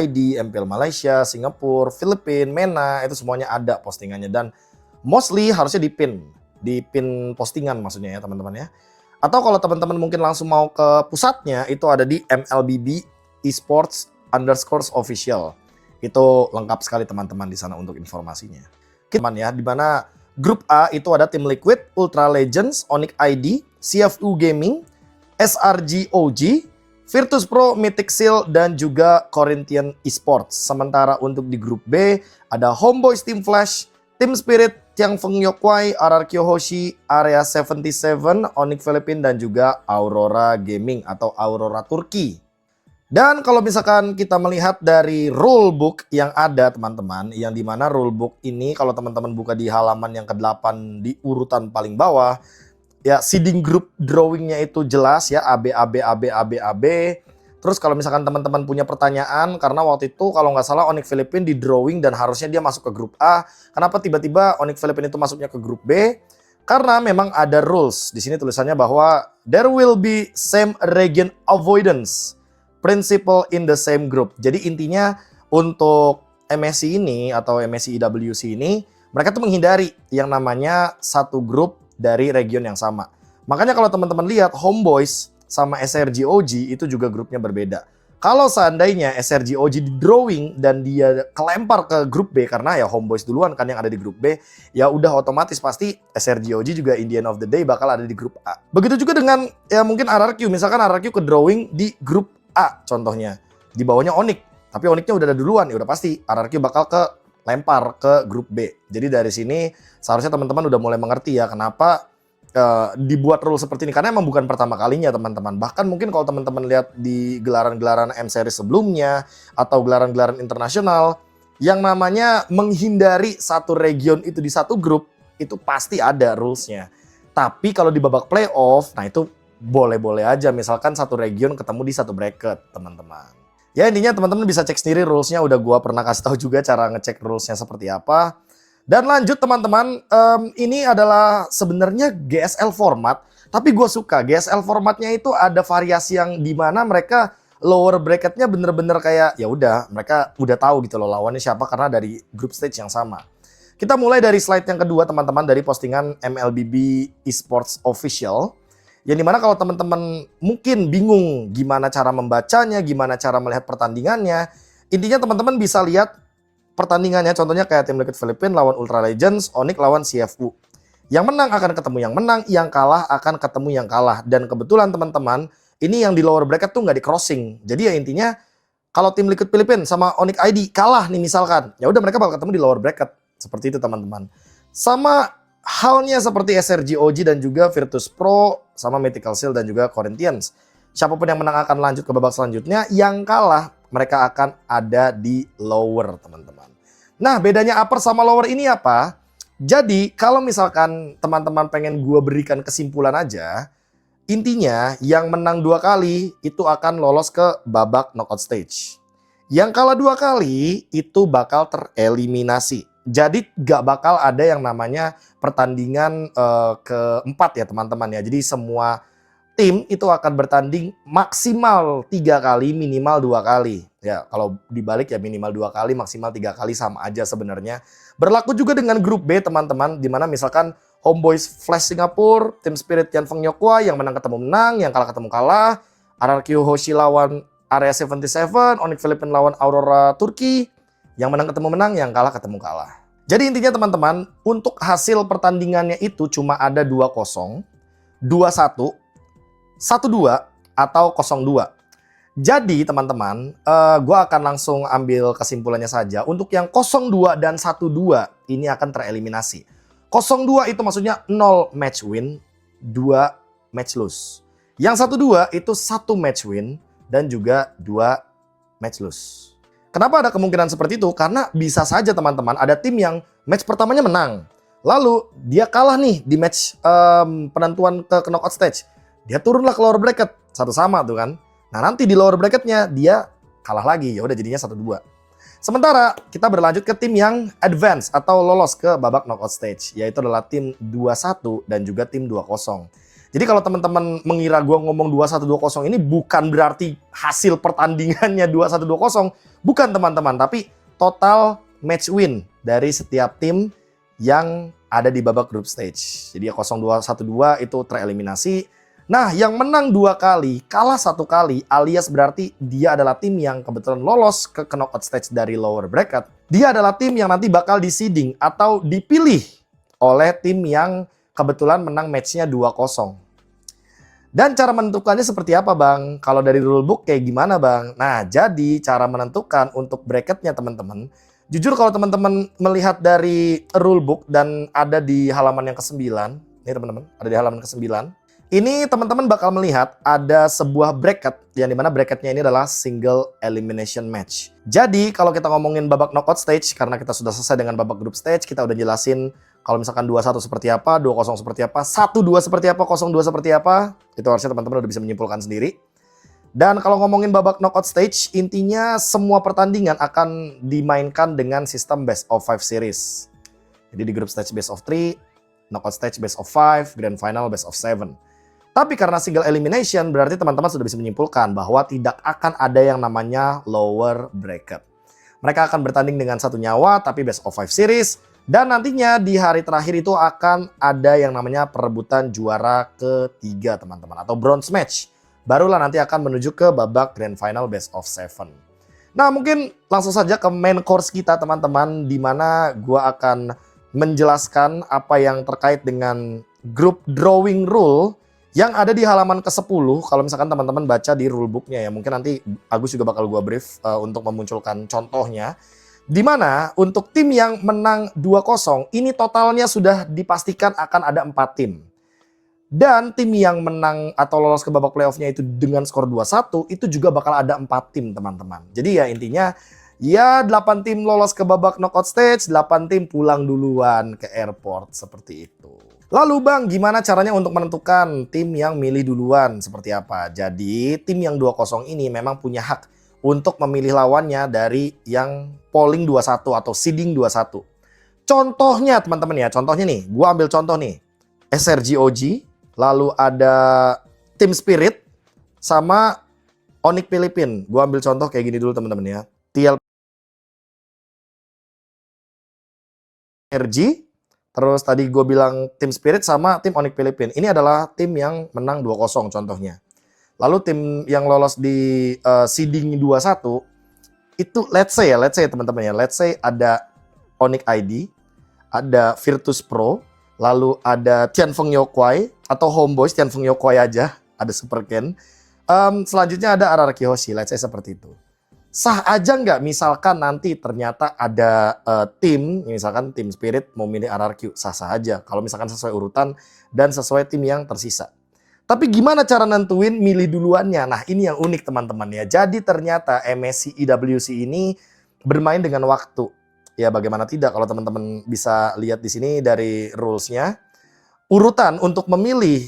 ID, MPL Malaysia, Singapura, Filipina, MENA, itu semuanya ada postingannya. Dan mostly harusnya di pin postingan maksudnya ya teman-teman ya. Atau kalau teman-teman mungkin langsung mau ke pusatnya, itu ada di MLBB Esports _ official. Itu lengkap sekali teman-teman di sana untuk informasinya. Teman ya, di mana grup A itu ada tim Liquid, Ultra Legends, Onyx ID, CFU Gaming, SRG OG, Virtus Pro, Mythic Seal, dan juga Corinthian Esports. Sementara untuk di grup B ada Homeboys Team Flash, Team Spirit, Tianfeng Yokwai, RRQ Hoshi, Area 77, Onyx Philippines, dan juga Aurora Gaming atau Aurora Turki. Dan kalau misalkan kita melihat dari rulebook yang ada teman-teman, yang dimana rulebook ini kalau teman-teman buka di halaman yang ke-8 di urutan paling bawah, ya seeding group drawingnya itu jelas ya, AB, AB, AB, AB, AB. Terus kalau misalkan teman-teman punya pertanyaan, karena waktu itu kalau nggak salah Onyx Philippines di drawing dan harusnya dia masuk ke grup A. Kenapa tiba-tiba Onyx Philippines itu masuknya ke grup B? Karena memang ada rules. Di sini tulisannya bahwa there will be same region avoidance principle in the same group. Jadi intinya untuk MSC ini atau MSC IWC ini, mereka tuh menghindari yang namanya satu grup dari region yang sama. Makanya kalau teman-teman lihat Homeboys sama SRG OG itu juga grupnya berbeda. Kalau seandainya SRG OG di drawing dan dia kelempar ke grup B karena ya Homeboys duluan kan yang ada di grup B, ya udah otomatis pasti SRG OG juga in the end of the day bakal ada di grup A. Begitu juga dengan ya mungkin RRQ, misalkan RRQ ke drawing di grup A contohnya, di bawahnya Onyx, tapi Onyxnya udah ada duluan, ya udah pasti RRQ bakal ke lempar ke grup B. Jadi dari sini seharusnya teman-teman udah mulai mengerti ya kenapa dibuat rule seperti ini, karena emang bukan pertama kalinya teman-teman. Bahkan mungkin kalau teman-teman lihat di gelaran-gelaran M-Series sebelumnya atau gelaran-gelaran internasional yang namanya menghindari satu region itu di satu grup, itu pasti ada rulesnya. Tapi kalau di babak playoff, nah itu boleh-boleh aja, misalkan satu region ketemu di satu bracket teman-teman. Ya intinya teman-teman bisa cek sendiri rulesnya, udah gua pernah kasih tahu juga cara ngecek rulesnya seperti apa. Dan lanjut teman-teman, ini adalah sebenarnya GSL format, tapi gue suka GSL formatnya itu ada variasi yang dimana mereka lower bracketnya bener-bener kayak ya udah mereka udah tahu gitu loh lawannya siapa karena dari group stage yang sama. Kita mulai dari slide yang kedua teman-teman, dari postingan MLBB Esports Official. Yang dimana kalau teman-teman mungkin bingung gimana cara membacanya, gimana cara melihat pertandingannya, intinya teman-teman bisa lihat pertandingannya, contohnya kayak tim Liquid Philippines lawan Ultra Legends, Onyx lawan CFU. Yang menang akan ketemu yang menang, yang kalah akan ketemu yang kalah. Dan kebetulan teman-teman, ini yang di lower bracket tuh nggak di crossing. Jadi ya intinya kalau tim Liquid Philippines sama Onyx ID kalah nih misalkan, ya udah mereka bakal ketemu di lower bracket. Seperti itu teman-teman. Sama halnya seperti SRG OG dan juga Virtus Pro sama Mythical Seal dan juga Corinthians. Siapapun yang menang akan lanjut ke babak selanjutnya, yang kalah mereka akan ada di lower teman-teman. Nah bedanya upper sama lower ini apa? Jadi kalau misalkan teman-teman pengen gue berikan kesimpulan aja, intinya yang menang 2 kali itu akan lolos ke babak knockout stage. Yang kalah 2 kali itu bakal tereliminasi. Jadi gak bakal ada yang namanya pertandingan keempat ya teman-teman ya. Jadi semua tim itu akan bertanding maksimal 3 kali, minimal 2 kali. Ya kalau dibalik ya minimal 2 kali, maksimal 3 kali, sama aja sebenarnya. Berlaku juga dengan grup B teman-teman, dimana misalkan Homeboys Flash Singapura, Team Spirit Tianfeng Yokwai, yang menang ketemu menang, yang kalah ketemu kalah. RRQ Hoshi lawan Area 77, Onyx Philippines lawan Aurora Turki, yang menang ketemu menang, yang kalah ketemu kalah. Jadi intinya teman-teman, untuk hasil pertandingannya itu cuma ada 2-0, 2-1, 1-2, atau 0-2. Jadi teman-teman, gue akan langsung ambil kesimpulannya saja. Untuk yang 0-2 dan 1-2 ini akan tereliminasi. 0-2 itu maksudnya 0 match win, 2 match lose. Yang 1-2 itu 1 match win dan juga 2 match lose. Kenapa ada kemungkinan seperti itu? Karena bisa saja teman-teman ada tim yang match pertamanya menang. Lalu dia kalah nih di match penentuan ke knockout stage. Dia turunlah ke lower bracket, satu sama tuh kan. Nah nanti di lower bracketnya dia kalah lagi, ya udah jadinya 1-2. Sementara kita berlanjut ke tim yang advance atau lolos ke babak knockout stage, yaitu adalah tim 2-1 dan juga tim 2-0. Jadi kalau teman-teman mengira gue ngomong 21-20 ini bukan berarti hasil pertandingannya 21-20. Bukan teman-teman, tapi total match win dari setiap tim yang ada di babak group stage. Jadi 0-2-1-2 itu tereliminasi. Nah, yang menang 2 kali, kalah 1 kali, alias berarti dia adalah tim yang kebetulan lolos ke knockout stage dari lower bracket. Dia adalah tim yang nanti bakal di-seeding atau dipilih oleh tim yang kebetulan menang matchnya 2-0. Dan cara menentukannya seperti apa, Bang? Kalau dari rulebook kayak gimana, Bang? Nah, jadi cara menentukan untuk bracketnya teman-teman, jujur kalau teman-teman melihat dari rulebook dan ada di halaman yang ke-9, nih teman-teman, ada di halaman ke-9, ini teman-teman bakal melihat ada sebuah bracket yang dimana bracketnya ini adalah single elimination match. Jadi kalau kita ngomongin babak knockout stage, karena kita sudah selesai dengan babak group stage, kita udah jelasin kalau misalkan 2-1 seperti apa, 2-0 seperti apa, 1-2 seperti apa, 0-2 seperti apa, itu harusnya teman-teman udah bisa menyimpulkan sendiri. Dan kalau ngomongin babak knockout stage, intinya semua pertandingan akan dimainkan dengan sistem best of 5 series. Jadi di group stage best of 3, knockout stage best of 5, grand final best of 7. Tapi karena single elimination, berarti teman-teman sudah bisa menyimpulkan bahwa tidak akan ada yang namanya lower bracket. Mereka akan bertanding dengan 1 nyawa, tapi best of 5 series. Dan nantinya di hari terakhir itu akan ada yang namanya perebutan juara ketiga, teman-teman. Atau bronze match. Barulah nanti akan menuju ke babak grand final best of 7. Nah, mungkin langsung saja ke main course kita, teman-teman. Di mana gua akan menjelaskan apa yang terkait dengan group drawing rule yang ada di halaman ke-10, kalau misalkan teman-teman baca di rulebooknya ya, mungkin nanti Agus juga bakal gua brief untuk memunculkan contohnya. Dimana untuk tim yang menang 2-0, ini totalnya sudah dipastikan akan ada 4 tim. Dan tim yang menang atau lolos ke babak playoff-nya itu dengan skor 2-1, itu juga bakal ada 4 tim, teman-teman. Jadi ya intinya, ya 8 tim lolos ke babak knockout stage, 8 tim pulang duluan ke airport, seperti itu. Lalu Bang, gimana caranya untuk menentukan tim yang milih duluan seperti apa? Jadi tim yang 2-0 ini memang punya hak untuk memilih lawannya dari yang polling 21 atau seeding 21. Contohnya teman-teman ya, contohnya nih, gua ambil contoh nih. SRGOG, lalu ada Team Spirit, sama Onyx Philippine. Gua ambil contoh kayak gini dulu teman-teman ya. TLRG, terus tadi gue bilang Team Spirit sama tim Onyx Philippine. Ini adalah tim yang menang 2-0 contohnya. Lalu tim yang lolos di seeding 21, itu let's say teman-teman ya. Let's say ada Onyx ID, ada Virtus Pro, lalu ada Tianfeng Yokwai, atau Homeboys Tianfeng Yokwai aja, ada Super Ken. Selanjutnya ada RRQ Hoshi, let's say seperti itu. Sah aja nggak misalkan nanti ternyata ada tim, misalkan tim Spirit mau milih RRQ, sah-sah aja kalau misalkan sesuai urutan dan sesuai tim yang tersisa. Tapi gimana cara nentuin milih duluannya? Nah, ini yang unik teman-teman ya. Jadi ternyata MSC EWC ini bermain dengan waktu. Ya bagaimana tidak kalau teman-teman bisa lihat di sini dari rules-nya. Urutan untuk memilih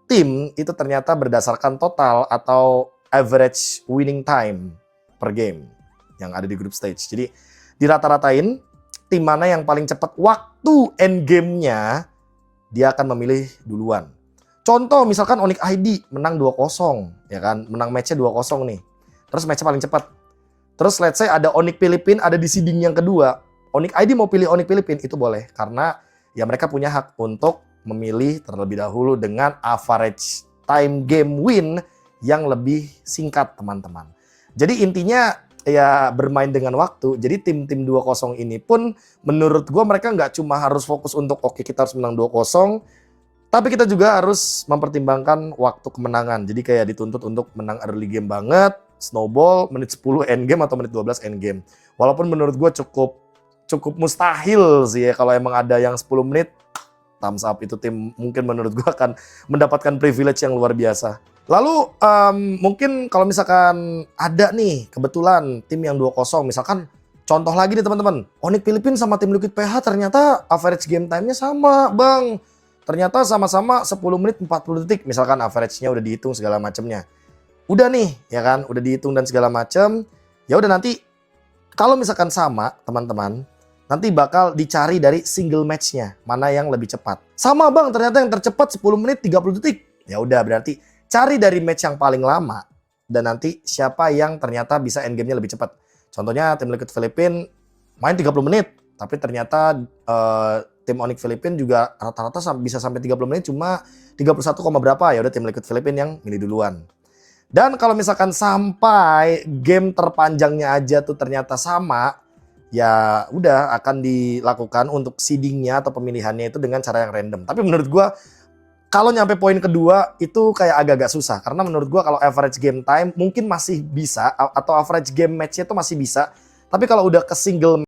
tim itu ternyata berdasarkan total atau average winning time per game yang ada di group stage. Jadi dirata-ratain tim mana yang paling cepat waktu end game-nya, dia akan memilih duluan. Contoh misalkan Onyx ID menang 2-0 ya kan, menang match-nya 2-0 nih. Terus match-nya paling cepat. Terus let's say ada Onyx Philippine ada di seeding yang kedua. Onyx ID mau pilih Onyx Philippine itu boleh karena ya mereka punya hak untuk memilih terlebih dahulu dengan average time game win yang lebih singkat, teman-teman. Jadi intinya ya bermain dengan waktu. Jadi tim-tim 2-0 ini pun menurut gue mereka nggak cuma harus fokus untuk oke kita harus menang 2-0, tapi kita juga harus mempertimbangkan waktu kemenangan. Jadi kayak dituntut untuk menang early game banget, snowball, menit 10 end game atau menit 12 end game. Walaupun menurut gue cukup mustahil sih ya kalau emang ada yang 10 menit, thumbs up itu tim mungkin menurut gue akan mendapatkan privilege yang luar biasa. Lalu mungkin kalau misalkan ada nih kebetulan tim yang 2-0, misalkan contoh lagi nih teman-teman, Onyx Philippine sama tim Liquid PH ternyata average game time-nya sama, Bang. Ternyata sama-sama 10 menit 40 detik, misalkan average-nya udah dihitung segala macamnya. Udah nih, ya kan, udah dihitung dan segala macam. Ya udah nanti kalau misalkan sama, teman-teman, nanti bakal dicari dari single match-nya, mana yang lebih cepat. Sama Bang, ternyata yang tercepat 10 menit 30 detik. Ya udah berarti cari dari match yang paling lama dan nanti siapa yang ternyata bisa endgame-nya lebih cepat. Contohnya tim Liquid Filipin main 30 menit, tapi ternyata tim Onyx Filipin juga rata-rata bisa sampai 30 menit cuma 31, berapa, ya udah tim Liquid Filipin yang milih duluan. Dan kalau misalkan sampai game terpanjangnya aja tuh ternyata sama, ya udah akan dilakukan untuk seedingnya atau pemilihannya itu dengan cara yang random. Tapi menurut gua kalau nyampe poin kedua itu kayak agak-agak susah karena menurut gua kalau average game time mungkin masih bisa atau average game match-nya itu masih bisa. Tapi kalau udah ke single